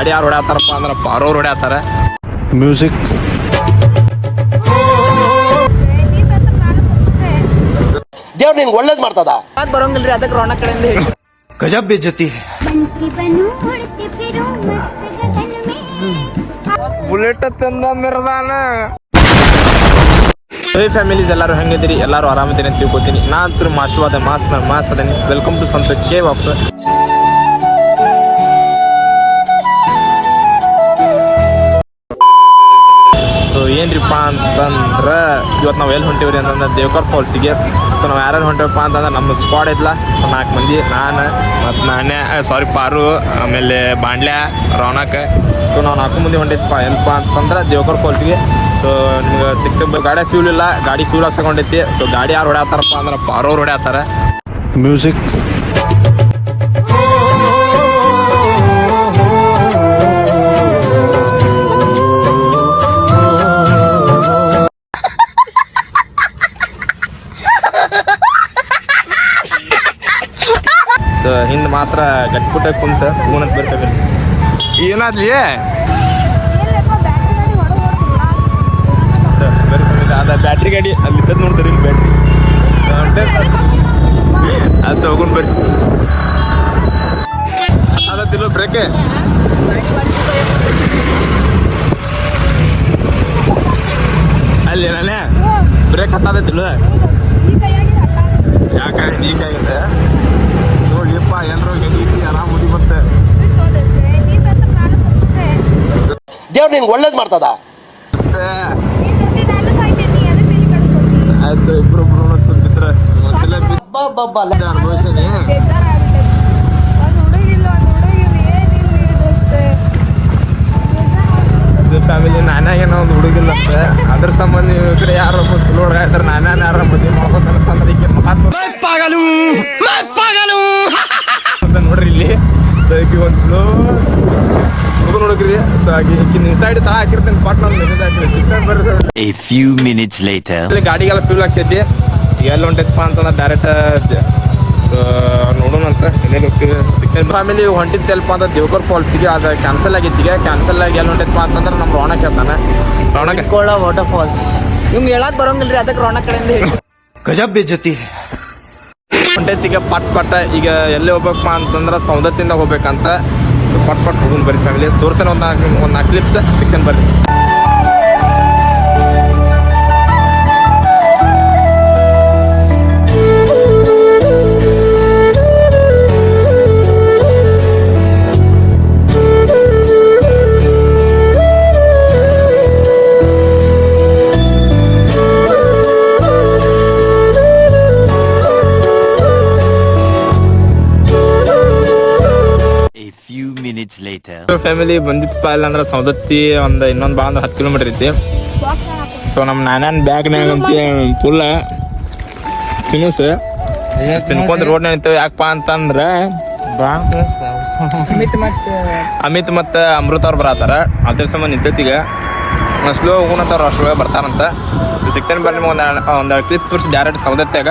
ಗಾಡಿ ಯಾರು ಹೊಡ್ಯಾತಾರಪ್ಪ ಅಂದ್ರೆ ಪಾರೋರು ಹೊಡ್ಯಾತಾರ. ಮ್ಯೂಸಿಕ್ ದೇವ್ರು ನಿಂಗೆ ಒಳ್ಳೇದ್ ಮಾಡ್ತದ. ಬರೋಂಗಿಲ್ರಿ ಅದಕ್ಕೆ ರೋಣ ಕಡೆಯಿಂದ ಹೇಳಿ. ಗಜಬ್ ಬೇಜತಿ. ಬುಲೆಟ್ ತಂದ ಮಿರ್ದಾನ. ಫ್ಯಾಮಿಲೀಸ್ ಎಲ್ಲರೂ ಹೆಂಗಿದ್ದೀರಿ? ಎಲ್ಲರೂ ಆರಾಮಿದ್ದೀನಿ ಅಂತ ತಿಳ್ಕೊತೀನಿ. ನಾ ಅಂತೂ ಮಾಸ್ ಅದೇನಿ. ವೆಲ್ಕಮ್ ಟು ಸಂತ ಕೆ ಬಾಕ್ಸ್. ಸೊ ಏನ್ರಿಪ್ಪ ಅಂತಂದ್ರೆ ಇವತ್ತು ನಾವು ಎಲ್ಲಿ ಹೊಂಟಿವ್ರಿ ಅಂತಂದ್ರೆ ದೇವಕರ್ ಫಾಲ್ಸಿಗೆ. ಸೊ ನಾವು ಯಾರು ಹೊಂಟಿವಪ್ಪ ಅಂತಂದ್ರೆ ನಮ್ಮ ಸ್ಕ್ವಾಡ್ ಇದ್ಲ 4 ಮಂದಿ, ನಾನು ಮತ್ತು ಪಾರು, ಆಮೇಲೆ ಬಾಂಡ್ಯ, ರೌನಕ್. ಸೊ ನಾವು 4 ಮಂದಿ ಹೊಂಟಿದ್ಪ ಏನಪ್ಪ ಅಂತಂದ್ರೆ ದೇವಕರ್ ಫಾಲ್ಸಿಗೆ. ಸೊ ನಿಮ್ಗೆ ಸಿಕ್ತ ಗಾಡಿ ಫ್ಯೂಲ್ ಇಲ್ಲ, ಗಾಡಿ ಫ್ಯೂಲ್ ಹಾಕ್ಸ್ಕೊಂಡೈತಿ. ಸೊ ಗಾಡಿ ಯಾರು ಹೊಡ್ಯಾತಾರಪ್ಪ ಅಂದ್ರೆ ಪಾರೋರು ಹೊಡ್ಯಾತಾರ. ಮ್ಯೂಸಿಕ್ ಸೊ ಹಿಂದೆ ಮಾತ್ರ ಗಟ್ಪುಟ್ಟ ಕುಂತ ಹೂನಂತ ಬರ್ತೇವೆ. ಏನಾದ್ಲಿ ಅದ ಬ್ಯಾಟ್ರಿ ಗಾಡಿ ಅಲ್ಲಿ ತದ್ ನೋಡ್ತಾರೆ. ಇಲ್ಲಿ ಬ್ಯಾಟ್ರಿ ಅದು ಹೋಗೊಂಡು ಬರ್ರಿ. ಅದತ್ತಿಲ್ಲ ಬ್ರೇಕೆ ಅಲ್ಲಿ ನಾನೇ ಬ್ರೇಕ್ ಹತ್ತದಿಲ್ಲ. ಯಾಕೆ ನೀಕಾಗಿದೆ ನೋಡಿಯಪ್ಪ, ಎಲ್ಲರೂ ಹೆಂಗಿ ಆರಾಮ್ ಓದಿ ಬರುತ್ತೆ. ದೇವ್ರು ನಿಂಗೆ ಒಳ್ಳೇದ್ ಮಾಡ್ತದ. ಆಯ್ತು, ಇಬ್ರು ಬಿದ್ರ ಅನುಭವಿಸೇನಿ. ಫ್ಯಾಮಿಲಿ ನಾನಾಗೇನೋ ಒಂದು ಹುಡುಗಿಲ್ಲ ಅಂತ ಅದ್ರ ಸಂಬಂಧ ಈ ಕಡೆ ಯಾರು ಚಲೋ ಹುಡುಗಾಯ್ತಾರೆ. ನಾನೇ ಯಾರ ಮದುವೆ ಮಾಡ್ಬೇಕಂತಂದ್ರೆ ಈಗ ನೋಡ್ರಿ ಇಲ್ಲಿ. ಸೊ ಈಗ ಒಂದು ಚಲೋ ಹುಡುಗ ನೋಡಕ್ರಿ. ಸೊ ಆಗಿ ಇನ್ಸ್ಟಾ ಐಡಿ ತಾ ಹಾಕಿರ್ತೇನೆ. ಪಾಟ್ ನಾನು ಮೆಸೇಜ್ ಹಾಕಿರಿ, ಸಿಗ್ತಾನೆ ಬರ್ರಿ. A few minutes later. ಗಾಡಿಗೆಲ್ಲ ಫ್ಯೂಲ್ ಹಾಕ್ಸೈತಿ. ಈಗ ಎಲ್ಲಿ ಹೊಂಟೈತಪ್ಪ ಅಂತಂದ್ರೆ ಡೈರೆಕ್ಟ್ ನೋಡೋಣ ಅಂತ ಎಲ್ಲೆಲ್ಲಿ ಹೋಗ್ತೀವಿ. ಸಿಗ್ತೇನೆ ಫ್ಯಾಮಿಲಿ ಹೊಂಟಿದ್ದೆಲ್ಪ ಅಂತ ದೇವಕರ್ ಫಾಲ್ಸಿಗೆ. ಅದು ಕ್ಯಾನ್ಸಲ್ ಆಗಿತ್ತು. ಈಗ ಕ್ಯಾನ್ಸಲ್ ಆಗಿ ಎಲ್ಲಿ ಹೊಂಟೈತಪ್ಪ ಅಂತಂದ್ರೆ ನಮ್ಮ ರೋಣಕ್ ಹೇಳ್ತಾನೆ. ರೋಣಕ್ ವಾಟರ್ ಫಾಲ್ಸ್ ಇವ್ಗೆ ಹೇಳಕ್ ಬರೋಂಗಿಲ್ರಿ ಅದಕ್ಕೆ ರೋಣ ಕಡೆಯಿಂದ ಹೇಳಿ. ಗಜಬ್ ಬೇಜತಿ. ಹೊಂಟೈತಿ ಈಗ ಪಟ್ ಈಗ ಎಲ್ಲಿ ಹೋಗ್ಬೇಕಪ್ಪ ಅಂತಂದ್ರೆ ಸೌದತ್ತಿಂದ ಹೋಗ್ಬೇಕಂತ. ಪಟ್ ಹೋಗೋಣ ಬರ್ರಿ ಫ್ಯಾಮಿಲಿ. ತೋರ್ತೇನೆ ಒಂದು 4 ಕ್ಲಿಪ್ಸ್. ಸಿಗ್ತೇನೆ ಬರ್ರಿ. ಫ್ಯಾಮಿಲಿ ಬಂದಿತ್ತಪ್ಪ ಇಲ್ಲ ಅಂದ್ರೆ ಸೌದತ್ತಿ ಒಂದು ಇನ್ನೊಂದು ಬಾ ಅಂದ್ರೆ 10 ಕಿಲೋಮೀಟರ್ ಐತಿ. ಸೊ ನಮ್ಮ ನಾನನ್ ಬ್ಯಾಗ್ನಾಗ ಅಂತ ಫುಲ್ ತಿನಿಸ್ ತಿನ್ಕೊಂಡ್ ರೋಡ್ನಾಗ ನಿಂತೇವೆ. ಯಾಕಪ್ಪ ಅಂತಂದ್ರೆ ಅಮಿತ್ ಮತ್ತು ಅಮೃತ ಅವ್ರು ಬರತ್ತಾರ. ಅದ್ರ ಸಂಬಂಧ ನಿಂತೈತಿ. ಈಗ ಸ್ಲೋ ಹೋಗೋಣಂತವ್ರು ಅಷ್ಟೊಳಗೆ ಬರ್ತಾರಂತ. ಸಿಗ್ತೇನೆ ಬರ್ರಿ. ನಿಮ್ಗೆ ಒಂದು ಕ್ಲಿಪ್ ತೋರಿಸಿ ಡೈರೆಕ್ಟ್ ಸೌದತ್ಯಾಗ.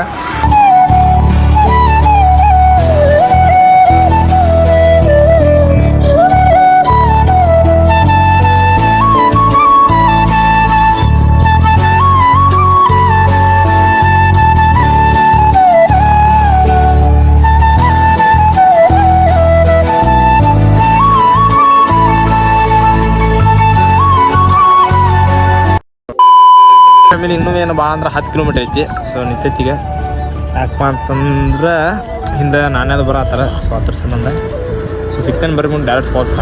ಫ್ಯಾಮಿಲಿ ಇನ್ನೂ ಏನು ಭಾಳ ಅಂದ್ರೆ 10 ಕಿಲೋಮೀಟರ್ ಐತಿ. ಸೊ ನಿಂತೈತಿಗೆ. ಯಾಕಪ್ಪ ಅಂತಂದ್ರೆ ಹಿಂದೆ ನಾಣ್ಯದ ಬರತ್ತಾರ. ಸೊ ಅದ್ರ ಸಂಬಂಧ. ಸೊ ಸಿಗ್ತೇನೆ ಬರ್ರಿ ಮುಂದೆ ಡೈರೆಕ್ಟ್ ಫಾಲ್ಸ್.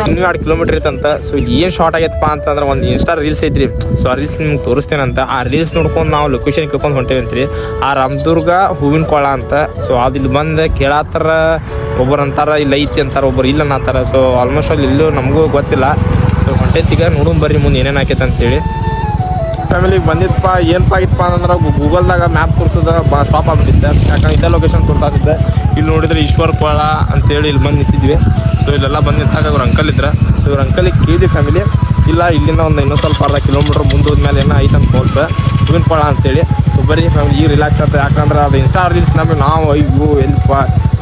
ಇನ್ನೂ 2 ಕಿಲೋಮೀಟರ್ ಐತಂತ. ಸೊ ಇಲ್ಲಿ ಏನು ಶಾರ್ಟ್ ಆಗೈತಪ್ಪ ಅಂತಂದ್ರೆ ಒಂದು ಇನ್ಸ್ಟಾ ರೀಲ್ಸ್ ಐತ್ರಿ. ಸೊ ಆ ರೀಲ್ಸ್ ನಿಮ್ಗೆ ತೋರಿಸ್ತೇನಂತ. ಆ ರೀಲ್ಸ್ ನೋಡ್ಕೊಂಡು ನಾವು ಲೊಕೇಶನ್ ಕೇಳ್ಕೊಂಡು ಹೊಂಟೇವಂತ್ರಿ. ಆ ರಾಮದುರ್ಗ ಹೂವಿನ ಕೊಳ ಅಂತ. ಸೊ ಅದು ಇಲ್ಲಿ ಬಂದು ಕೇಳತ್ತಾರ. ಒಬ್ಬರು ಅಂತಾರ ಇಲ್ಲಿ ಐತಿ ಅಂತಾರೆ, ಒಬ್ಬರು ಇಲ್ಲ ಅನ್ನತ್ತಾರ. ಸೊ ಆಲ್ಮೋಸ್ಟ್ ಅಲ್ಲಿ ಇಲ್ಲೂ ನಮಗೂ ಗೊತ್ತಿಲ್ಲ. ಸೊ ಹೊಂಟೈತಿಗ ನೋಡೋಣ ಬರ್ರಿ ಮುಂದೆ ಏನೇನು ಆಕೈತೆ ಅಂತೇಳಿ. ಫ್ಯಾಮಿಲಿಗೆ ಬಂದಿತ್ತಪ್ಪ ಏನಪ್ಪ ಆಗಿತ್ತಪ್ಪ ಅಂತಂದ್ರೆ ಗೂಗಲ್ದಾಗ ಮ್ಯಾಪ್ ತೋರಿಸೋದ ಸ್ಟಾಪ್ ಆಗ್ಬಿಟ್ಟಿದ್ದೆ. ಯಾಕಂದ್ರೆ ಇದ್ದ ಲೊಕೇಶನ್ ತೋರ್ಸಾತಿದ್ದೆ. ಇಲ್ಲಿ ನೋಡಿದ್ರೆ ಈಶ್ವರ ಕೊಳ ಅಂತೇಳಿ ಇಲ್ಲಿ ಬಂದು ನಿಂತಿದ್ವಿ. ಸೊ ಇಲ್ಲೆಲ್ಲ ಬಂದು ನಿಂತಾಗ ಅವ್ರ ಅಂಕಲ್ ಇದ್ರ. ಸೊ ಇವ್ರ ಅಂಕಲಿಗೆ ಕೇಳಿದ್ವಿ ಫ್ಯಾಮಿಲಿ, ಇಲ್ಲ ಇಲ್ಲಿಂದ ಒಂದು ಇನ್ನೊಂದು ಸ್ವಲ್ಪ ಅರ್ಧ ಕಿಲೋಮೀಟ್ರ್ ಮುಂದೆ ಹೋದ್ಮೇಲೆ ಏನೋ ಐತಂತ ಫಾಲ್ಸ್ ಹೂವಿನ ಕೊಳ ಅಂತೇಳಿ. ಸೊ ಬರೀ ಫ್ಯಾಮಿಲಿ ಈಗ ರಿಲ್ಯಾಕ್ಸ್ ಆಗ್ತದೆ, ಯಾಕಂದ್ರೆ ಅದು ಇನ್ಸ್ಟಾ ರೀಲ್ಸ್ ನಮಗೆ ನಾವು ಅಯ್ಯೋ ಎಲ್ಪ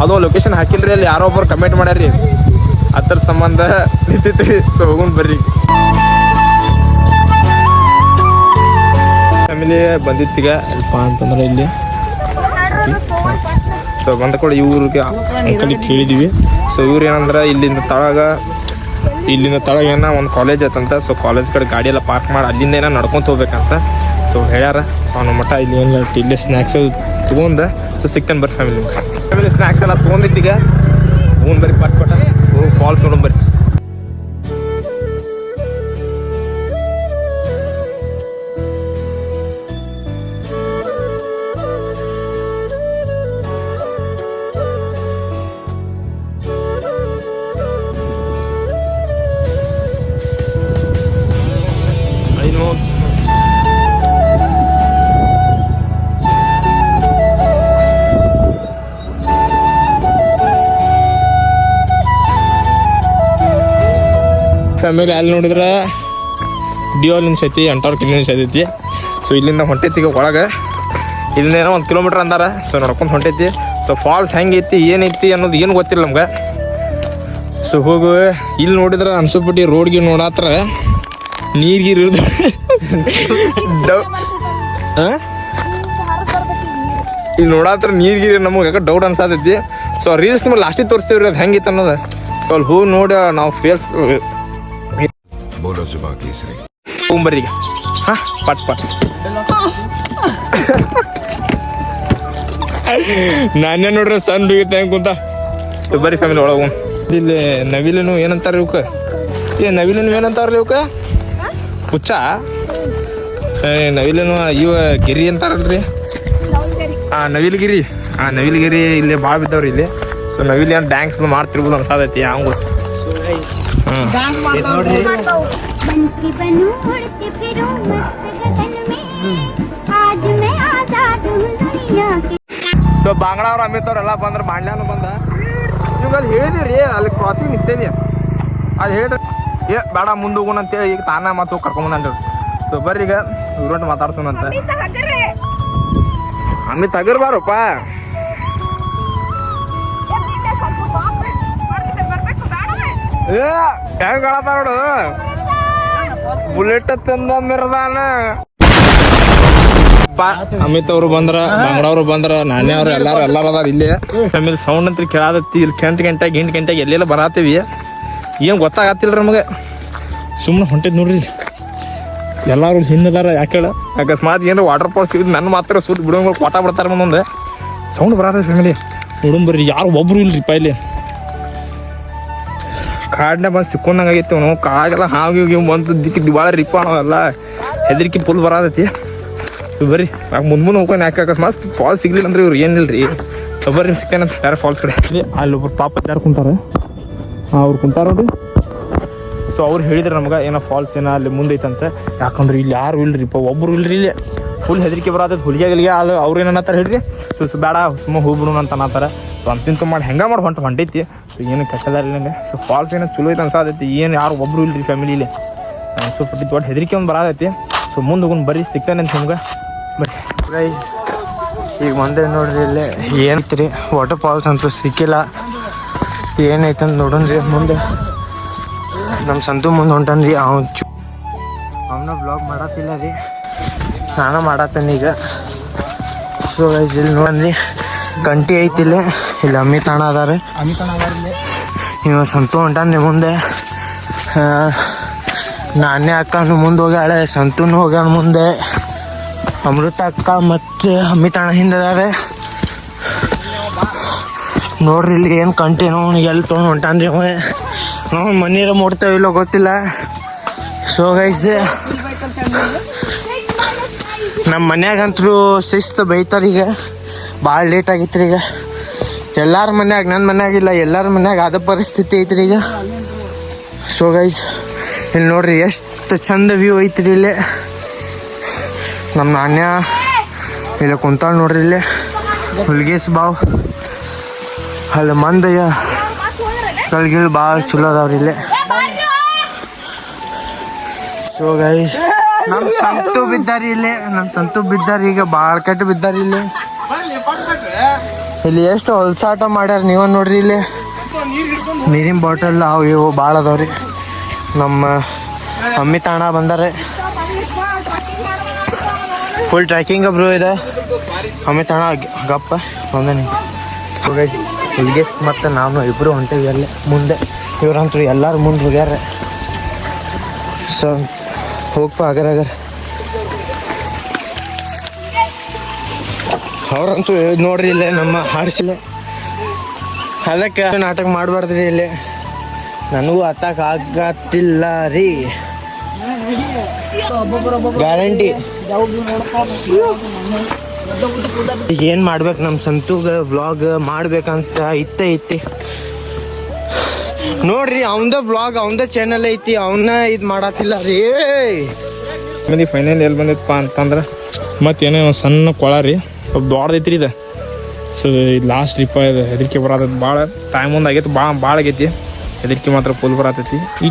ಅದು ಲೊಕೇಶನ್ ಹಾಕಿಲ್ರಿ, ಅಲ್ಲಿ ಯಾರೋ ಒಬ್ಬರು ಕಮೆಂಟ್ ಮಾಡ್ಯಾರಿ ಅದ್ರ ಸಂಬಂಧ ನಿಂತೈತಿ. ಸೊ ಹೋಗೋಣ ಬರ್ರಿ. ಫ್ಯಾಮಿಲಿ ಬಂದಿತ್ತೀಗ ಅಲ್ಪ ಅಂತಂದ್ರೆ ಇಲ್ಲಿ. ಸೊ ಬಂದ ಕೂಡ ಇವ್ರಿಗೆ ಅಂಕಲಿಗೆ ಕೇಳಿದ್ದೀವಿ. ಸೊ ಇವ್ರು ಏನಂದ್ರೆ ಇಲ್ಲಿಂದ ತಳಗ ಏನೋ ಒಂದು ಕಾಲೇಜ್ ಐತಂತ. ಸೊ ಕಾಲೇಜ್ ಕಡೆ ಗಾಡಿ ಎಲ್ಲ ಪಾರ್ಕ್ ಮಾಡಿ ಅಲ್ಲಿಂದ ಏನೋ ನಡ್ಕೊಂತ ಹೋಗ್ಬೇಕಂತ. ಸೊ ಹೇಳ್ಯಾರ ಅವನ ಮಟ್ಟ ಇಲ್ಲಿ ಏನು ಇಲ್ಲೇ ಸ್ನ್ಯಾಕ್ಸ್ ತೊಗೊಂಡು ಸೊ ಸಿಗ್ತಾನೆ ಬರ್ರಿ ಫ್ಯಾಮಿಲಿ ಸ್ನ್ಯಾಕ್ಸ್ ಎಲ್ಲ ತೊಗೊಂಡಿದ್ದೀಗ ತೊಗೊಂಡು ಬರ್ರಿ ಪಟ್ ಫಾಲ್ಸ್ ನೋಡೋಣ ಬರ್ರಿ. ಫ್ಯಾಮಿಲಿ ಅಲ್ಲಿ ನೋಡಿದ್ರೆ ಡಿಯೋಲ್ ನಿಲ್ಸೈತಿ, ಎಂಟವ್ರ ಕಿಂದ ನಿಲ್ಸೈತಿ. ಸೊ ಇಲ್ಲಿಂದ ಹೊಂಟೈತಿ ಈಗ ಒಳಗೆ, ಇಲ್ಲಿಂದ ಏನೋ 1 ಕಿಲೋಮೀಟ್ರ್ ಅಂದಾರ. ಸೊ ನಡ್ಕೊಂಡು ಹೊಂಟೈತಿ. ಸೊ ಫಾಲ್ಸ್ ಹೆಂಗೈತಿ ಏನೈತಿ ಅನ್ನೋದು ಏನು ಗೊತ್ತಿಲ್ಲ ನಮ್ಗೆ. ಸೊ ಹೋಗು ಇಲ್ಲಿ ನೋಡಿದ್ರೆ ಅನ್ಸೋಬಿಟ್ಟು ರೋಡ್ಗೆ ನೋಡತ್ರ ನೀರ್ಗೀರ್ ಇರೋದು ಇಲ್ಲಿ ನೋಡತ್ರ ನೀರ್ಗೀರಿ ನಮಗೆ ಯಾಕೆ ಡೌಟ್ ಅನ್ಸತೈತಿ. ಸೊ ರೀಲ್ಸ್ ನಿಮ್ಗೆ ಲಾಸ್ಟಿಗೆ ತೋರಿಸ್ತೀವ್ರಿ ಅದು ಹೆಂಗಿತ್ತು ಅನ್ನೋದು. ಸೊ ಅಲ್ಲಿ ಹೋಗಿ ನೋಡಿ ನಾವು ಫೇಸ್ ಬರ್ರಿ ಈಗ. ಹಾಂ ಪಟ್ ನಾನೇ ನೋಡ್ರಿ ಸಣ್ಣ ಬಿಗುತ್ತೆ ಹೆಂಗೆ ಕುಂತ. ಬರ್ರಿ ಫ್ಯಾಮಿಲಿ ಒಳಗೆ ಇಲ್ಲಿ ನವಿಲನು ಏನಂತಾರ ಇವಕ್ಕ? ನವಿಲನು ಏನಂತಾರ್ರಿ ಇವಕ್ಕ? ಹುಚ್ಚ ನವಿಲನು ಇವ ಗಿರಿ ಅಂತಾರಲ್ರಿ. ನವಿಲಗಿರಿ ಇಲ್ಲಿ ಭಾಳ ಬಿದ್ದವ್ರಿ ಇಲ್ಲಿ. ಸೊ ನವಿಲಿ ಏನು ಡ್ಯಾನ್ಸ್ ಮಾಡ್ತಿರ್ಬೋದು ಅನ್ಸಾದೈತಿ ಹಂಗ. ಸೊ ಬಾಂಗ್ಲಾ ಅವ್ರು ಅಮಿತ್ ಅವ್ರೆಲ್ಲ ಬಂದ್ರೆ ಬಾಂಡ್ಯಾನು ಬಂದ. ಇವಾಗ ಅಲ್ಲಿ ಹೇಳಿದಿವ್ರಿ, ಅಲ್ಲಿ ಕ್ರಾಸಿಂಗ್ ನಿಂತೇವಿ. ಅದು ಹೇಳಿದ್ರೆ ಬೇಡ ಮುಂದೆ ಹೋಗೋಣ ಅಂತೇಳಿ ಈಗ ತಾನ ಮತ್ತು ಕರ್ಕೊಂಬಂದ್ರಿ. ಸೊ ಬರ್ರಿ ಈಗ ಇವ್ರಂಟು ಮಾತಾಡ್ಸೋಣಂತ. ಅಮಿತ್ ಹಗರ್ ಬಾರಪ್ಪ. ಹೆಂಗ್ ಕಾಣತ್ತ ನೋಡು, ಬುಲೆಟ್ ತಂದ ಮಿರದಾನ. ಅಮಿತ್ ಅವರು ಬಂದ್ರ, ಬಾಂಗ್ಳವ್ರು ಬಂದ್ರ, ನಾನೇ ಅವ್ರು ಎಲ್ಲಾರು ಅದಾರ ಇಲ್ಲಿ. ಆಮೇಲೆ ಸೌಂಡ್ ಅಂತ ಕೇಳಾದತ್ತಿ. ಇಲ್ಲಿ ಎಂಟು ಗಂಟೆಗೆ ಎಲ್ಲೆಲ್ಲ ಬರತ್ತೀವಿ, ಏನು ಗೊತ್ತಾಗತ್ತಿಲ್ಲ ನಮಗೆ. ಸುಮ್ಮನೆ ಹೊಂಟಿದ್ ನೋಡ್ರಿ ಎಲ್ಲಾರು ಹಿಂದದಾರ. ಯಾಕೆ ಹೇಳ ಅಕಸ್ಮಾತ್ ಏನಾರ ವಾಟರ್ ಫಾಲ್ಸ್ ಸಿಗಿದ್ ನನ್ನ ಮಾತ್ರ ಸುತ್ತ ಬಿಡೋಂಗ್ ಕೊಟ್ಟ ಬಿಡ್ತಾರೆ ಮುಂದೊಂದು ಸೌಂಡ್ ಬರತ್ತೆ ಫ್ಯಾಮಿಲಿ. ನೋಡಂಬರ್ರಿ ಯಾರು ಒಬ್ರು ಇಲ್ರಿಪ್ಪ ಇಲ್ಲಿ. ಕಾಡ್ನ ಬಂದು ಸಿಕ್ಕೊಂಡಂಗೆ ಆಗೈತಿ ನಾವು. ಕಾಗೆಲ್ಲ ಹಾಗೆ ಬಂದು ದಿವಾಳ ರಿಪ್ಪ ನಾವೆಲ್ಲ ಹೆದರಿಕೆ ಫುಲ್ ಬರತೈತಿ. ಬರ್ರಿ ಆಗ ಮುಂದೆ ಹೋಗ್ಕೊಂಡು ಯಾಕೆ ಅಕಸ್ಮಾತ್ ಫಾಲ್ಸ್ ಸಿಗ್ಲಿಲ್ಲ ಅಂದ್ರೆ ಇವ್ರು ಏನಿಲ್ರಿ. ಬರ್ರಿ ಸಿಕ್ಕೇನಂತ ಯಾರು ಫಾಲ್ಸ್ ಕಡೆ. ಅಲ್ಲಿ ಒಬ್ರು ಟಾಪ್ ಯಾರು ಕುಂತಾರೆ, ಅವ್ರು ಕುಂತಾರ ನೋಡ್ರಿ. ಸೊ ಅವ್ರು ಹೇಳಿದ್ರು ನಮ್ಗೆ ಏನೋ ಫಾಲ್ಸ್ ಏನೋ ಅಲ್ಲಿ ಮುಂದೆ ಐತಂತೆ. ಯಾಕಂದ್ರೆ ಇಲ್ಲಿ ಯಾರು ಇಲ್ರಿಪ್ಪ, ಒಬ್ರು ಇಲ್ರಿ ಇಲ್ಲಿ. ಫುಲ್ ಹೆದರಿಕೆ ಬರತೈತಿ ಹುಲಿಗೆ. ಅದು ಅವ್ರು ಏನನ್ನತ್ತಾರ ಹೇಳ್ರಿ, ಸೊ ಬೇಡ ಸುಮ್ಮ ಹೋಗ್ಬಿಡು ಅಂತ ಅನ್ನತ್ತಾರ. ಸೊ ಅಂತಿಂತ ಮಾಡಿ ಹೆಂಗೆ ಮಾಡಿ ಹೊಂಟೈತಿ. ಸೊ ಏನು ಕೆಟ್ಟದಾರ ನಂಗೆ. ಸೊ ಫಾಲ್ಸ್ ಏನೋ ಚಲೋ ಐತೆ ಅನ್ಸಾದೈತಿ. ಏನು ಯಾರು ಒಬ್ರು ಇಲ್ರಿ ಫ್ಯಾಮಿಲಿಲಿ. ಸೊ ಪಟ್ಟಿ ದೊಡ್ಡ ಹೆದರಿಕೆ ಒಂದು ಬರತೈತಿ. ಸೊ ಮುಂದೆ ಹೋಗೋಣ ಬರ್ರಿ, ಸಿಗ್ತಾನೆ ಅಂತ ನಿಮ್ಗೆ ಬರ್ರಿ. ಗೈಸ್ ಈಗ ಮುಂದೆ ನೋಡ್ರಿ ಇಲ್ಲಿ ಏನೈತ್ರಿ ವಾಟರ್ ಫಾಲ್ಸ್ ಅಂತೂ ಸಿಕ್ಕಿಲ್ಲ. ಏನೈತಂತ ನೋಡೋಣ್ರಿ ಮುಂದೆ. ನಮ್ಮ ಸಂತು ಮುಂದೆ ಹೊಂಟನ್ರಿ. ಅವನ ಬ್ಲಾಗ್ ಮಾಡತ್ತಿಲ್ಲ ರೀ, ನಾನು ಮಾಡತ್ತೇನೆ ಈಗ. ಸೊ ಗೈಸ್ ಇಲ್ಲಿ ನೋಡ್ರಿ ಗಂಟಿ ಐತಿಲ್ಲ, ಇಲ್ಲಿ ಅಮಿತ್ ಅಣ್ಣ ಅದಾರೆ. ಇವ ಸಂತು ಹೊಂಟಾನ್ರಿ ಮುಂದೆ. ನಾನೇ ಅಕ್ಕನು ಮುಂದೆ ಹೋಗ್ಯಾಳೆ, ಸಂತೂನು ಹೋಗ್ಯಾಳ ಮುಂದೆ. ಅಮೃತ ಅಕ್ಕ ಮತ್ತು ಅಮಿತ್ ಅಣ್ಣ ಹಿಂದಿದ್ದಾರೆ ನೋಡ್ರಿ. ಇಲ್ಲಿ ಏನು ಕಂಟೇನೋ ಎಲ್ಲಿ ತೊಗೊಂಡು ಹೊಂಟಾನ್ರಿ ಅವ. ನಾವು ಮನೀರ ಮುಟ್ತೇವಿಲ್ಲೋ ಗೊತ್ತಿಲ್ಲ. ಸೊ ಗೈಸ್ ನಮ್ಮ ಮನ್ಯಾಗಂತೂ ಶಿಸ್ತು ಬೈತಾರೆ. ಈಗ ಭಾಳ ಲೇಟ್ ಆಗಿತ್ರಿ. ಈಗ ಎಲ್ಲರ ಮನ್ಯಾಗ, ನನ್ನ ಮನ್ಯಾಗಿಲ್ಲ, ಎಲ್ಲರ ಮನ್ಯಾಗ ಅದ ಪರಿಸ್ಥಿತಿ ಐತ್ರಿ ಈಗ. ಸೊ ಗೈಸ್ ಇಲ್ಲಿ ನೋಡ್ರಿ ಎಷ್ಟು ಚಂದ ವ್ಯೂ ಐತ್ರಿ ಇಲ್ಲಿ. ನಮ್ಮ ನಾಣ್ಯ ಇಲ್ಲ ಕುಂತಾಳ ನೋಡ್ರಿ ಇಲ್ಲಿ. ಹುಲ್ಗೇಸ್ ಬಾವ್ ಅಲ್ಲಿ ಮಂದಯ್ಯ ಮಕ್ಕಳಿಗೆ ಭಾಳ ಚಲೋ ಅದಾವ್ರಿ ಇಲ್ಲೇ. ಸೊ ಗೈಸ್ ನಮ್ಮ ಸಂತು ಬಿದ್ದಾರಿ ಇಲ್ಲೇ, ನಮ್ಮ ಸಂತು ಬಿದ್ದಾರಿ ಈಗ ಭಾಳ ಕೆಟ್ಟ ಬಿದ್ದಾರಿ ಇಲ್ಲಿ. ಇಲ್ಲಿ ಎಷ್ಟು ಹೊಲ್ಸಾಟ ಮಾಡ್ಯಾರ ನೀವ ನೋಡ್ರಿ. ಇಲ್ಲಿ ನೀರಿನ ಬಾಟಲ್ ಅವು ಇವು ಭಾಳ ಅದಾವ್ರಿ. ನಮ್ಮ ಮಮ್ಮಿ ತಾಣ ಬಂದಾರೆ. ಫುಲ್ ಟ್ರೆಕ್ಕಿಂಗ್ ಬ್ರೋ ಇದೆ. ಮಮ್ಮಿ ತಾಣ ಗಪ್ಪ ಬಂದಾನೆ. ಹುಲ್ಗೇಸ್ ಮತ್ತು ನಾನು ಇಬ್ಬರು ಹೊಂಟೇವಿ ಅಲ್ಲೇ ಮುಂದೆ. ಇವ್ರಂತೂ ಎಲ್ಲರೂ ಮುಂದೆ ಹೋಗ್ಯಾರ. ಸೊ ಹೋಗಪ್ಪ ಅಗರ ಅವ್ರಂತೂ ನೋಡ್ರಿ ಇಲ್ಲೇ ನಮ್ಮ ಹಾಡ್ಸಿಲೆ. ಅದಕ್ಕೆ ನಾಟಕ ಮಾಡಬಾರ್ದ್ರಿ ಇಲ್ಲಿ. ನನಗೂ ಹತ್ತಕ್ಕೆ ಆಗತ್ತಿಲ್ಲ ರೀ, ಗ್ಯಾರಂಟಿ. ಈಗ ಏನು ಮಾಡ್ಬೇಕು, ನಮ್ಮ ಸಂತೂಗ ವ್ಲಾಗ್ ಮಾಡ್ಬೇಕಂತ ಐತಿ ನೋಡ್ರಿ. ಅವಂದ ವ್ಲಾಗ್ ಅವಂದ ಚಾನಲ್ ಐತಿ, ಅವನ್ನ ಇದು ಮಾಡತ್ತಿಲ್ಲ ರೀ. ಮಂದಿ ಫೈನಲ್ ಎಲ್ಲಿ ಬಂದಿತ್ತಪ್ಪ ಅಂತಂದ್ರೆ ಮತ್ತೇನೋ ಒಂದು ಸಣ್ಣ ಕೊಳ ರೀ, ಸ್ವಲ್ಪ ದೊಡ್ಡದೈತ್ರಿ ಇದು. ಸೊ ಇದು ಲಾಸ್ಟ್ ಟ್ರಿಪ್ ಇದು. ಹೆದರಿಕೆ ಬರತೈತಿ ಭಾಳ. ಟೈಮ್ ಒಂದು ಆಗೈತಿ, ಭಾಳ ಆಗೈತಿ. ಹೆದರಿಕೆ ಮಾತ್ರ ಫುಲ್ ಬರತೈತಿ. ಈ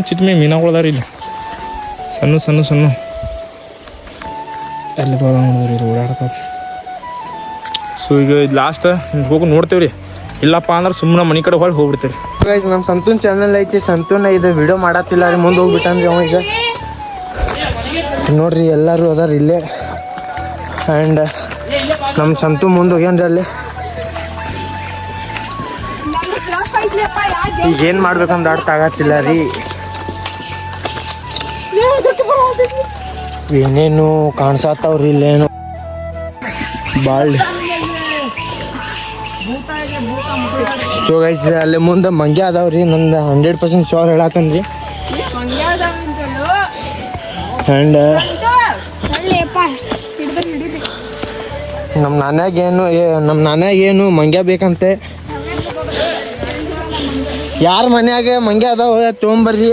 ಚಿಟ್ಮೆ ಮೀನುಗಳದಾವ್ರಿ ಇಲ್ಲಿ, ಸಣ್ಣ ಎಲ್ಲ ನೋಡಿದ್ರಿ ಇಲ್ಲಿ ಓಡಾಡ್ತಾವ. ಸೊ ಈಗ ಇದು ಲಾಸ್ಟ್ ಹೋಗಿ ನೋಡ್ತೇವೆ ರೀ. ಇಲ್ಲಪ್ಪ ಅಂದ್ರೆ ಸುಮ್ಮನೆ ಮನೆ ಕಡೆ ಹೊಳ್ಳಿ ಹೋಗ್ಬಿಡ್ತೀವಿ. ಗೈಸ್ ನಮ್ಮ ಸಂತೂನ್ ಚಾನಲ್ ಐತಿ. ಸಂತೂನ ಇದು ವಿಡಿಯೋ ಮಾಡತ್ತಿಲ್ಲ ರೀ, ಮುಂದೆ ಹೋಗ್ಬಿಟ್ಟನ್ರಿ ಅವ. ಈಗ ನೋಡ್ರಿ ಎಲ್ಲರೂ ಅದಾರ ಇಲ್ಲೇ. ಆ್ಯಂಡ್ ನಮ್ಮ ಸಂತು ಮುಂದೆ ಹೋಗ್ಯಾನ್ರಿ ಅಲ್ಲಿ. ಈಗ ಏನು ಮಾಡ್ಬೇಕಂತ ಅರ್ಥ ಆಗತ್ತಿಲ್ಲ ರೀ. ಏನೇನು ಕಾಣಿಸತ್ತವ್ರಿ ಇಲ್ಲೇನು ಭಾಳ. ಸೊ ಗೈಸ್ ಅಲ್ಲಿ ಮುಂದೆ ಮಂಗ್ಯ ಅದಾವ್ರಿ. ನಂದು 100% ಶೋರ್ ಹೇಳತ್ತನ್ರಿ. ಆ್ಯಂಡ್ ನಮ್ಮ ನಾನ್ಯಾಗೇನು ಮಂಗ್ಯ ಬೇಕಂತೆ. ಯಾರ ಮನ್ಯಾಗ ಮಂಗ್ಯ ಅದಾವ ತೊಗೊಂಬರ್ರಿ.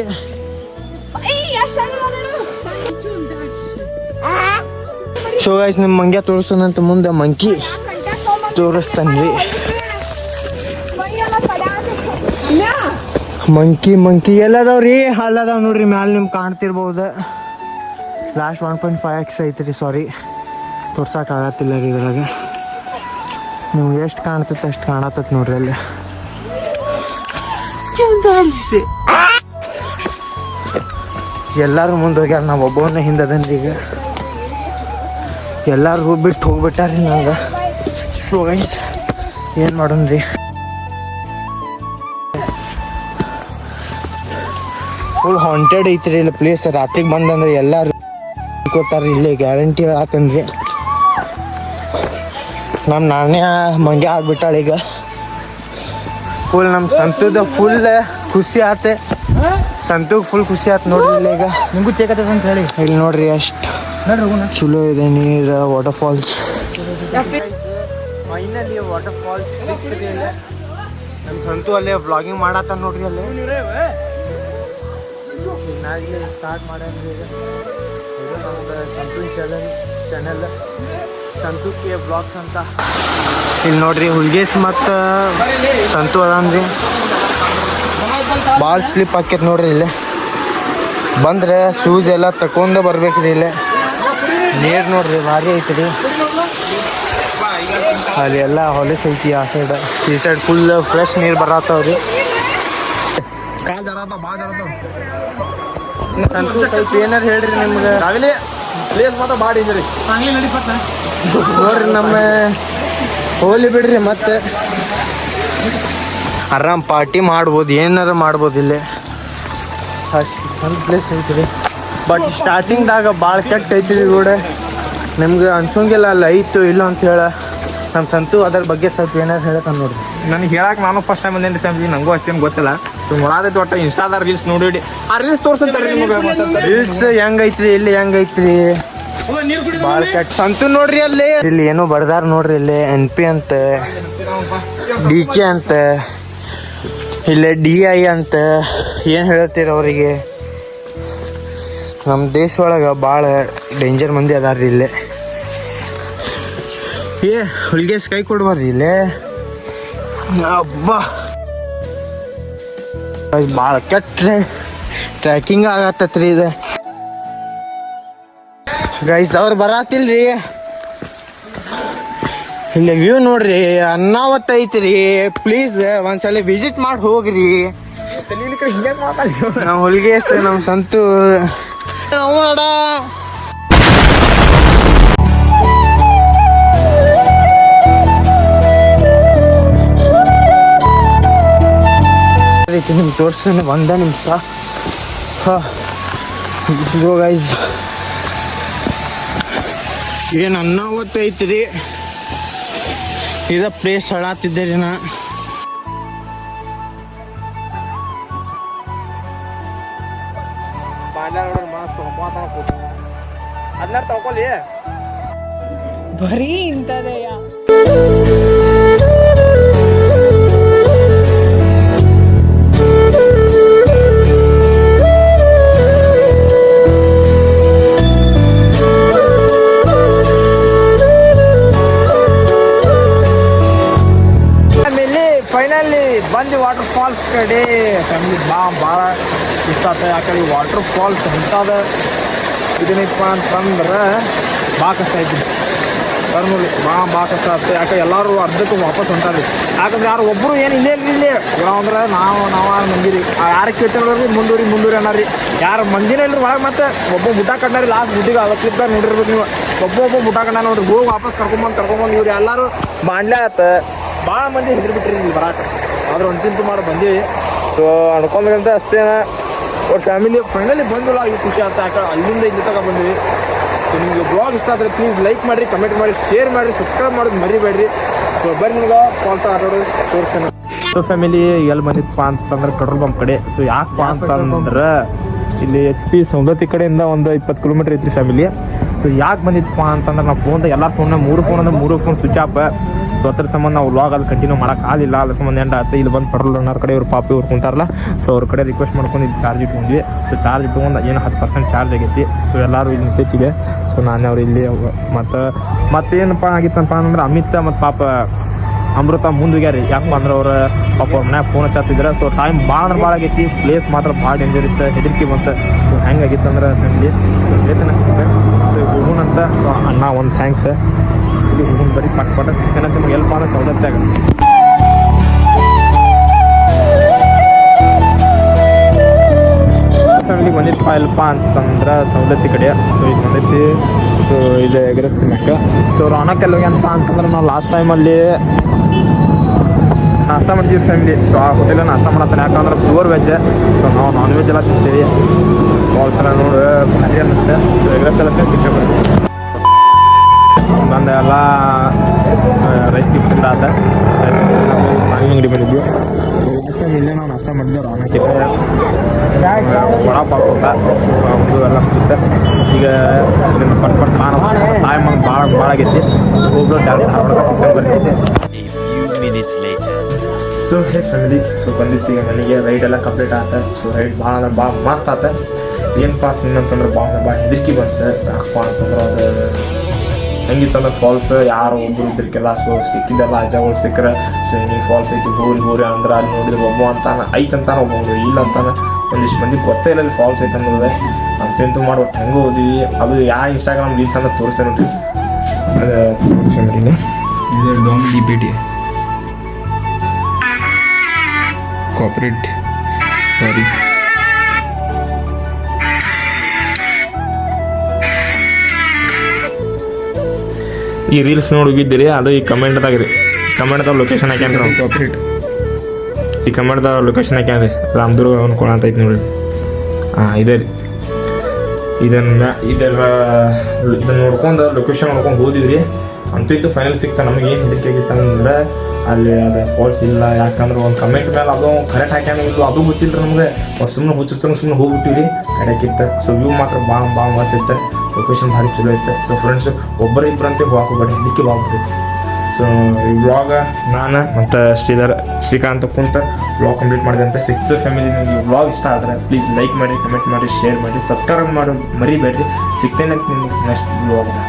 ಸೊ ಗೈಸ್ ನಿಮ್ಮ ಮಂಗ್ಯ ತೋರಿಸೋಣಂತ ಮುಂದೆ ಮಂಕಿ ತೋರಿಸ್ತಾನ್ರಿ. ಮಂಕಿ ಎಲ್ಲದಾವ್ರಿ? ಅಲ್ಲದಾವ್ ನೋಡ್ರಿ ಮ್ಯಾಲೆ ನಿಮ್ಗೆ ಕಾಣ್ತಿರ್ಬೋದು. ಲಾಸ್ಟ್ 1.5x ಐತ್ರಿ. ಸಾರಿ ತೋರ್ಸಕ್ಕೆ ಆಗತ್ತಿಲ್ಲ ರೀ ಇದ್ರಾಗ. ನಿಮ್ಗೆ ಎಷ್ಟು ಕಾಣ್ತೈತೆ ಅಷ್ಟು ಕಾಣತೈತೆ ನೋಡ್ರಿ ಅಲ್ಲಿ. ಎಲ್ಲರೂ ಮುಂದೆ ಹೋಗ್ಯಾರ, ನಾವು ಒಬ್ಬವನ್ನ ಹಿಂದದನ್ರಿ. ಈಗ ಎಲ್ಲರೂ ಬಿಟ್ಟು ಹೋಗ್ಬಿಟ್ಟಾರಿ ನಂಗೆ. ಸೊ ಗೈಸ್ ಏನು ಮಾಡೋಣ್ರಿ. ಫುಲ್ ಹಾಂಟೆಡ್ ಐತ್ರಿ ಇಲ್ಲಿ ಪ್ಲೇಸ್. ರಾತ್ರಿಗೆ ಬಂದಂದ್ರೆ ಎಲ್ಲರೂ ಕೂತಾರ ಇಲ್ಲೇ, ಗ್ಯಾರಂಟಿ ಆತನ್ರಿ. ನಮ್ಮ ನಾಣ್ಯ ಮಂಗ್ಯ ಆಗ್ಬಿಟ್ಟಾಳ ಈಗ. ಫುಲ್ ನಮ್ಮ ಸಂತುದ ಫುಲ್ ಖುಷಿ ಆತೆ. ಸಂತುಗೆ ಫುಲ್ ಖುಷಿ ಆಯ್ತು ನೋಡ್ರಿ ಇಲ್ಲ. ಈಗ ನಿಮಗೂ ತೇಕತ್ತದ ಅಂತ ಹೇಳಿ ಇಲ್ಲಿ ನೋಡ್ರಿ ಎಷ್ಟು ಚಲೋ ಇದೆ ನೀರು. Waterfalls finally waterfalls ಸಿಕ್ಕಿದೆ ಇಲ್ಲ. ನಮ್ಮ ಸಂತು ಅಲ್ಲೇ ವ್ಲಾಗಿಂಗ್ ಮಾಡತ್ತ ನೋಡ್ರಿ ಅಲ್ಲೇ. ನಾಳೆ ಸ್ಟಾರ್ಟ್ ಮಾಡಂದ್ರಿ. ಇದು ನಮ್ದು Santhu channel Santhu K vlogs ಅಂತ. ಇಲ್ಲಿ ನೋಡ್ರಿ ಹುಲ್ಗೇಸ್ ಮತ್ತು ಸಂತು ಅದಾನ್ರಿ. ಭಾಳ ಸ್ಲಿಪ್ ಆಕೈತೆ ನೋಡ್ರಿ ಇಲ್ಲಿ. ಬಂದ್ರೆ ಶೂಸ್ ಎಲ್ಲ ತಗೊಂಡು ಬರ್ಬೇಕ್ರಿ ಇಲ್ಲೇ. ನೀರು ನೋಡ್ರಿ ಭಾರಿ ಐತ್ರಿ. ಅಲ್ಲಿ ಎಲ್ಲ ಹೊಲಸ್ ಐತಿ ಆ ಸೈಡ್. ಈ ಸೈಡ್ ಫುಲ್ ಫ್ರೆಶ್ ನೀರು ಬರತ್ತವ್ರಿ. ಸ್ವಲ್ಪ ಏನಾರು ಹೇಳ್ರಿ ನಿಮ್ಗೆ. ನೋಡ್ರಿ ನಮ್ಮ ಹೋಲಿ ಬಿಡ್ರಿ. ಮತ್ತೆ ಆರಾಮ್ ಪಾರ್ಟಿ ಮಾಡ್ಬೋದು, ಏನಾರ ಮಾಡ್ಬೋದು ಇಲ್ಲೇ. ಅಷ್ಟು ಚಂದ ಪ್ಲೇಸ್ ಐತ್ರಿ. ಬಟ್ ಸ್ಟಾರ್ಟಿಂಗ್ದಾಗ ಭಾಳ ಕೆಟ್ಟ ಐತ್ರಿ ರೋಡ್. ನಿಮ್ಗೆ ಅನ್ಸೋಂಗಿಲ್ಲ ಅಲ್ಲಿ ಐತು ಇಲ್ಲ ಅಂತ ಹೇಳ. ನಮ್ಮ ಸಂತು ಅದ್ರ ಬಗ್ಗೆ ಸ್ವಲ್ಪ ಏನಾರು ಹೇಳಕ್ಕೆ ನೋಡ್ರಿ. ನನಗೆ ಹೇಳಕ್ಕೆ ನಾನು ಫಸ್ಟ್ ಟೈಮ್ ಬಂದೇನಿ ಫ್ಯಾಮಿಲಿ. ನನಗೂ ಅಷ್ಟೇನು ಗೊತ್ತಿಲ್ಲ. ನೋಡಾದೈತಿ ಒಟ್ಟು ಇನ್ಸ್ಟಾದ ರೀಲ್ಸ್ ನೋಡಿಡಿ. ಆ ರೀಲ್ಸ್ ತೋರ್ಸಂತಾರೆ ನಿಮಗೆ. ರೀಲ್ಸ್ ಹೆಂಗೈತ್ರಿ ಇಲ್ಲಿ ಹೆಂಗೈತ್ರಿ ಭಾಳ ಕೆಟ್ಟ. ಸಂತು ನೋಡ್ರಿ ಅಲ್ಲಿ. ಇಲ್ಲಿ ಏನೋ ಬಡ್ದಾರ ನೋಡ್ರಿ ಇಲ್ಲಿ. NP ಅಂತ, DK ಅಂತ, ಇಲ್ಲೇ DI ಅಂತ. ಏನು ಹೇಳ್ತೀರ ಅವರಿಗೆ? ನಮ್ಮ ದೇಶ ಒಳಗೆ ಭಾಳ ಡೇಂಜರ್ ಮಂದಿ ಅದಾರ್ರಿ ಇಲ್ಲೇ. ಹುಲ್ಗೇಸ್ ಕೈ ಕೊಡ್ಬಾರ್ರಿ ಇಲ್ಲೇ. ಅಬ್ಬಾ ಭಾಳ ಕೆಟ್ಟ ಟ್ರ್ಯಾಕಿಂಗ್ ಆಗತ್ತತ್ರಿ ಇದು ಗೈಸ್. ಅವ್ರು ಬರತ್ತಿಲ್ರಿ, ಇಲ್ಲಿ ವ್ಯೂ ನೋಡ್ರಿ ಅನ್ನಾವತ್ತ ಐತ್ರಿ. ಪ್ಲೀಸ್ ಒಂದ್ಸಲ ವಿಸಿಟ್ ಮಾಡಿ ಹೋಗ್ರಿ. ನಾವು ಹೊಲಿಗೆ ನಮ್ಮ ಸಂತು ನೋಡ ನಿಮ್ಗೆ ತೋರ್ಸೋಣ ಒಂದ ನಿಮಿಷ. ಗೈಸ್ ಏನು ಅನ್ನಾವತ್ತ ಐತ್ರಿ, ಇದ ಪ್ಲೇಸ್ ಹೇಳತ್ತಿದ್ದೆ ರೀ ನಾ. ಅದನ್ನ ತಗೊಳ್ಳಿ ಬರೀ ಇಂಥದೆಯ. ಫೈನಲಿ ಬಂದು ವಾಟರ್ ಫಾಲ್ಸ್ ಕಡೆ ಫ್ಯಾಮಿಲಿ ಭಾಳ ಇಷ್ಟ ಆಗ್ತದೆ. ಯಾಕಂದ್ರೆ ಈ ವಾಟರ್ ಫಾಲ್ಸ್ ಇಂಥದ ಇದನ್ನಪ್ಪ ಅಂತಂದ್ರೆ ಭಾಳ ಕಷ್ಟ ಐತಿ ಬರ್ಮೂಲಿ, ಭಾಳ ಕಷ್ಟ ಆಗ್ತದೆ. ಯಾಕೆ ಎಲ್ಲರೂ ಅರ್ಧಕ್ಕೆ ವಾಪಸ್ ಹೊಂಟಾರಿ. ಯಾಕಂದ್ರೆ ಯಾರು ಒಬ್ಬರು ಏನು ಇಲ್ಲೇ ಇಲ್ಲೇ ಅಂದ್ರೆ ನಾವು ಮಂದಿರಿ ಯಾರು ಕೇಳ್ತಿರೋದ್ರಿ ಮುಂದೂರಿ ಅನ್ನೋರಿ. ಯಾರು ಮಂದಿನ ಇಲ್ರಿ ಒಳಗೆ. ಮತ್ತೆ ಒಬ್ಬ ಬುಟ್ಟ ಕಟ್ಟಾರಿ ಲಾಸ್ಟ್ ಬುಟ್ಟಿಗೆ ಅದಕ್ಕಿಂತ ನೋಡಿರ್ಬೇಕು ನೀವು. ಒಬ್ಬ ಬುಟ್ಟ ಕಟ್ಟ ನೋಡ್ರಿ, ಹೋಗಿ ವಾಪಸ್ ಕರ್ಕೊಂಬಂದು ಇವ್ರು ಎಲ್ಲರೂ ಮಾಡ್ಲೇ ಆತ. ಭಾಳ ಮಂದಿ ಹಿಡಿದ್ಬಿಟ್ರಿ ಇಲ್ಲಿ ಬರಾಕ. ಆದ್ರೆ ಒಂಟಿಂತು ಮಾಡಿ ಬಂದೀವಿ. ಸೊ ಅನ್ಕೊಂಡ್ರಂತ ಅಷ್ಟೇನ ಅವ್ರ ಫ್ಯಾಮಿಲಿ ಫೈನಲಿ ಬಂದಿಲ್ಲ. ಈ ಖುಷಿ ಆಗ್ತಾ. ಯಾಕೆ ಅಲ್ಲಿಂದ ಇಲ್ಲಿ ತಗ ಬಂದ್ವಿ. ಸೊ ನಿಮಗೆ ಬ್ಲಾಗ್ ಇಷ್ಟ ಆದರೆ ಪ್ಲೀಸ್ ಲೈಕ್ ಮಾಡಿರಿ, ಕಮೆಂಟ್ ಮಾಡಿ, ಶೇರ್ ಮಾಡಿರಿ, ಸಬ್ಸ್ಕ್ರೈಬ್ ಮಾಡೋದು ಮರಿಬೇಡ್ರಿ. ಸೊ ಬರ್ರಿ ನಿಮ್ಗೆ ಫಾಲ್ಸ್ ಆಡೋದು ತೋರಿಸ್ತೇನೆ. ಸೊ ಫ್ಯಾಮಿಲಿ ಎಲ್ಲಿ ಬಂದಿತ್ತಪ್ಪ ಅಂತಂದ್ರೆ ಪೆಟ್ರೋಲ್ ಪಂಪ್ ಕಡೆ. ಸೊ ಯಾಕಪ್ಪ ಅಂತಂದ್ರೆ ಇಲ್ಲಿ HP ಸೌದತ್ತಿ ಕಡೆಯಿಂದ ಒಂದು 20 ಕಿಲೋಮೀಟ್ರ್ ಐತ್ರಿ ಫ್ಯಾಮಿಲಿ. ಸೊ ಯಾಕೆ ಬಂದಿತ್ತಪ್ಪ ಅಂತಂದ್ರೆ ನಾವು ಫೋನ್ ಎಲ್ಲ ಫೋನ್ ಮೂರು ಫೋನ್ ಸ್ವಿಚ್ ಆಫ್. ಸೊ ಅದ್ರ ಸಂಬಂಧ ನಾವು ವ್ಲಾಗ್ ಅಲ್ಲಿ ಕಂಟಿನ್ಯೂ ಮಾಡೋಕ್ಕಾಗಲಿಲ್ಲ. ಅದ್ರ ಸಂಬಂಧ ಎಂಡ ಆಯ್ತು. ಇಲ್ಲಿ ಬಂದು ಪೆಟ್ರೋಲ್ ಅನ್ನೋರ ಕಡೆ ಇವ್ರು ಪಾಪಿ ಇವ್ರು ಕುಂತಾರಲ್ಲ. ಸೊ ಅವ್ರ ಕಡೆ ರಿಕ್ವೆಸ್ಟ್ ಮಾಡ್ಕೊಂಡು ಇಲ್ಲಿ ಚಾರ್ಜ್ ಇಟ್ಕೊಂಡ್ವಿ. ಸೊ ಚಾರ್ಜ್ ಇಟ್ಕೊಂಡು ಏನು 10% ಚಾರ್ಜ್ ಆಗೈತಿ. ಸೊ ಎಲ್ಲರೂ ಇಲ್ಲಿ ನಿಂತೈತಿಗೆ. ಸೊ ನಾನು ಅವ್ರು ಇಲ್ಲಿ ಮತ್ತೇನಪ್ಪ ಆಗಿತ್ತಪ್ಪ ಅಂದ್ರೆ ಅಮಿತ್ ಮತ್ತು ಪಾಪ ಅಮೃತ ಮುಂದುಗ್ಯಾರಿ. ಯಾಕಪ್ಪ ಅಂದ್ರೆ ಅವ್ರ ಪಾಪ ಅವ್ರ ಮನ್ಯಾಗ ಫೋನ್ ಹಚ್ಚಾತಿದ್ರೆ. ಸೊ ಟೈಮ್ ಭಾಳ ಆಗೈತಿ. ಪ್ಲೇಸ್ ಮಾತ್ರ ಭಾಳ ಡೇಂಜರ್ ಇತ್ತು, ಹೆದರಿಕೆ ಬಂತು. ಸೊ ಹೆಂಗಾಗಿತ್ತು ಅಂದ್ರೆ ಫ್ಯಾಮಿಲಿ ಹೋಗೋಣಂತ. ಸೊ ಅಣ್ಣ ಒಂದು ಥ್ಯಾಂಕ್ಸ್. ಇಲ್ಲಿ ಹೋಗೋಣ ಬರೀ ಪಟ್ ಸಿಗ್ತೇನೆ ನಿಮ್ಗೆ ಎಲ್ಪ ಅನ್ನೋ ಸೌಲಭ್ಯಾಗ. ಫ್ಯಾಮಿಲಿಗೆ ಬಂದಿತ್ತಪ್ಪ ಎಲ್ಪ ಅಂತಂದ್ರೆ ಸೌಲತ್ತಿ ಕಡೆ. ಸೊ ಈಗ ಬಂದೈತಿ. ಸೊ ಇದು ಎಗರಸ್ತಿ ಮೆಕ್ಕ. ಸೊ ರಾಣಕ್ಕೆಲ್ಲ ಏನಪ್ಪ ಅಂತಂದ್ರೆ ನಾವು ಲಾಸ್ಟ್ ಟೈಮಲ್ಲಿ ನಾಷ್ಟ ಮಾಡ್ತೀವಿ ಫ್ಯಾಮಿಲಿ. ಸೊ ಆ ಹೋಟೆಲಲ್ಲಿ ನಾಷ್ಟ ಮಾಡತ್ತಾನೆ. ಯಾಕಂದ್ರೆ ಪ್ಯೂರ್ ವೆಜ್. ಸೊ ನಾವು ನಾನ್ ವೆಜ್ ಎಲ್ಲ ತಿಂತೀವಿ. ಬಾಲ್ಸ್ ಎಲ್ಲ ನೋಡಿ ಭಾರಿ ಅನ್ನಿಸುತ್ತೆ. ಸೊ ಎಗ್ರೆಸ್ ಎಲ್ಲ ತಿಂತ ಬರ್ತೀವಿ. ಬಂದ ಎಲ್ಲ ರೈಸ್ ತಿಂದ ಆತ. ಮಾವಿನ ಅಂಗಡಿ ಬಂದಿದ್ವಿ. ಇಲ್ಲೇ ನಾವು ನಾಷ್ಟ ಮಾಡಿದ್ವಿ. ರಾಣಕ್ಕೆ ವಡಾಪಾವ್ ಅಂತ ಒಂದು ಎಲ್ಲ ಮುಗಿತ್ತೆ. ಈಗ ಪಟ್ ಟೈಮ್ ಭಾಳ ಆಗೈತಿ. ಹೋಗ್ಲೋ ಸೊ ಹೇ ಫ್ಯಾಮಿಲಿ. ಸೊ ಬಂದಿತ್ತು ಈಗ ನನಗೆ ರೈಡ್ ಎಲ್ಲ ಕಂಪ್ಲೀಟ್ ಆತ. ಸೊ ರೈಡ್ ಭಾಳ ಅಂದ್ರೆ ಭಾಳ ಮಸ್ತ್ ಆತ. ಏನು ಪಾಸ್ ಇನ್ನಂತಂದ್ರೆ ಭಾಳ ಹೆದರಿಕೆ ಬಂತು. ಯಾಕಪ್ಪ ಅಂತಂದ್ರೆ ಅದು ಹೆಂಗಿತ್ತಂದ್ರೆ ಫಾಲ್ಸ್ ಯಾರು ಒಬ್ಬರು ಇದ್ರಿಕೆಲ್ಲ. ಸೊ ಸಿಕ್ಕಿದ್ದೆಲ್ಲ ಅಜ್ಜಗಳು ಸಿಕ್ಕರೆ ಸೊ ನೀವು ಫಾಲ್ಸ್ ಐತಿ ಗೋರಿ ಅಂದ್ರೆ ಅಲ್ಲಿ ನೋಡಿದ್ರೆ ಒಬ್ಬ ಅಂತಾನೆ ಐತಂತಾನೆ ಒಬ್ಬ ಇಲ್ಲ ಅಂತಾನೆ. ಒಂದಿಷ್ಟು ಮಂದಿ ಗೊತ್ತೇ ಇಲ್ಲ ಅಲ್ಲಿ ಫಾಲ್ಸ್ ಐತೆ ಅನ್ನೋದು. ಅಂತಂತೂ ಮಾಡಿ ಒಟ್ಟು ಹೆಂಗೆ ಹೋದಿವಿ. ಅದು ಯಾವ ಇನ್ಸ್ಟಾಗ್ರಾಮ್ ರೀಲ್ಸ್ ಅಂತ ತೋರಿಸ್ತೇನೆ ನೋಡ್ರಿ. ಅದು ಫ್ಯಾಮಿಲಿನ ಇದು ಡಾಮಿನಿ ಭೇಟಿ ಕಾರ್ಪೊರೇಟ್ ಸಾರಿ. ಈ ರೀಲ್ಸ್ ನೋಡಿ ಹೋಗಿದ್ದೀರಿ. ಅದು ಈ ಕಮೆಂಟ್ದಾಗ ರೀ. ಕಮೆಂಟ್ದಾಗ ಲೊಕೇಶನ್ ಹಾಕ್ಯಾನ್ರಿ ನಾವು ಕಾರ್ಪೊರೇಟ್. ಈ ಕಮೆಂಟ್ದಾಗ ಲೊಕೇಶನ್ ಹಾಕ್ಯಾನ್ರಿ. ರಾಮದುರ್ಗ ಅನ್ಕೊಳ ಅಂತ ಐತಿ ನೋಡ್ರಿ. ಇದೆ ರೀ. ಇದನ್ನು ನೋಡ್ಕೊಂಡು ಲೊಕೇಶನ್ ನೋಡ್ಕೊಂಡು ಹೋದಿದ್ರಿ. ಅಂತೂ ಫೈನಲ್ ಸಿಗ್ತಾ. ನಮಗೆ ಏನು ಹೆದರಿಕೆ ಆಗಿತ್ತಂದ್ರೆ ಅಲ್ಲಿ ಅದು ಫಾಲ್ಸ್ ಇಲ್ಲ. ಯಾಕಂದ್ರೆ ಒಂದು ಕಮೆಂಟ್ ಮೇಲೆ ಅದು ಕರೆಕ್ಟ್ ಹಾಕ್ಯಾನ ಇಲ್ಲ ಅದು ಗೊತ್ತಿಲ್ಲ ನಮಗೆ. ಅವ್ರು ಸುಮ್ಮನೆ ಸುಮ್ಮನೆ ಹೋಗ್ಬಿಟ್ಟಿವಿ ಕಡೆಕಿತ್ತು. ಸೊ ವ್ಯೂ ಮಾತ್ರ ಭಾಳ ಮಸ್ತ್ ಇತ್ತು. ಲೊಕೇಶನ್ ಭಾರಿ ಚಲೋ ಇತ್ತು. ಸೊ ಫ್ರೆಂಡ್ಸ್ ಒಬ್ಬರು ಇಬ್ಬರಂತೆ ಹೋಗ್ಬೇಡಿ, ಹೆದರಿಕೆ ಹೋಗ್ಬಿಟ್ಟೈತಿ. ಸೊ ಈ ವ್ಲಾಗ ನಾನು ಮತ್ತು ಶ್ರೀಕಾಂತ್ ಕುಂತ ವ್ಲಾಗ್ ಕಂಪ್ಲೀಟ್ ಮಾಡಿದೆ ಅಂತ. 6 ಫ್ಯಾಮಿಲಿ ನಿಮಗೆ ವ್ಲಾಗ್ ಇಷ್ಟ ಆದರೆ ಪ್ಲೀಸ್ ಲೈಕ್ ಮಾಡಿ, ಕಮೆಂಟ್ ಮಾಡಿ, ಶೇರ್ ಮಾಡಿ, ಸಬ್ಸ್ಕ್ರೈಬ್ ಮಾಡೋದು ಮರಿಬೇಡ್ರಿ. ಸಿಗ್ತೇನೆ ನಿಮ್ಗೆ ನೆಕ್ಸ್ಟ್ ವ್ಲಾಗ್ನ.